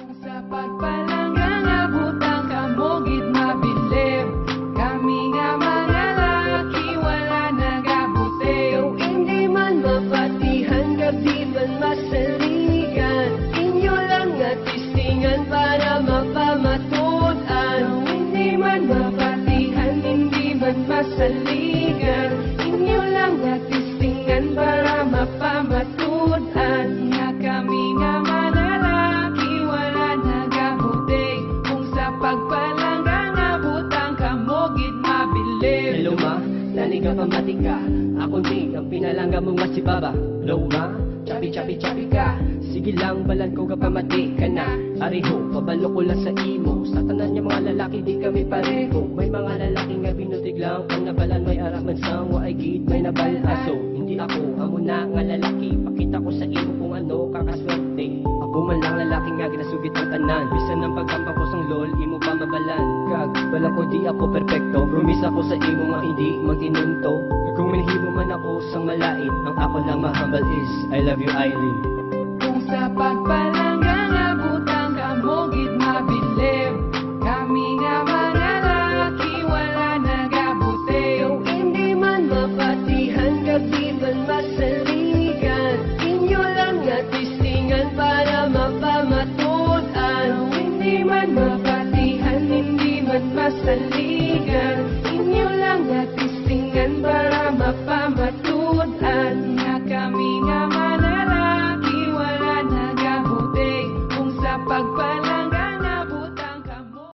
Sa pagpalanggang abutang kamugid mabilib, kami nga mga lalaki wala nagabuti. Kung hindi man mapatihan, gabi man masaligan, inyo lang nga tistingan para mapamatudan. Kung hindi man mapatihan, hindi man masaligan, inyo lang natistingan para mapamatudan. Nga kami nga manalaki, wala nagabuti. Kung sa pagpalanggang abutang kamugid mabilib. Hello ma, nani ka pamati ka. Ako ni ang pinalangga mo nga si Baba. Hello ma, chapi ka. Sige lang, balan ko ka pamati ka na. Ariho, pabalo ko lang sa imo. Sa tanan niya mga lalaki, di kami pareho. May mga lalaki nga binutig lang. Pag nabalan, may araman sa wa ay gid, may nabalaso. Hindi ako, amo na nga lalaki. Pakita ko sa imo kung ano kakaswerte. Ako man lang lalaki nga ginasugit ang tanan. Bisan ng pagkampa ko sang lol, imo pa mabalan. Kag, wala ko di ako perfecto. Promise ako sa imo nga hindi magtinunto. Kung minhibo man ako sang malait, ang ako lang mahambal is I love you Eileen. Kung sa pagpalanggang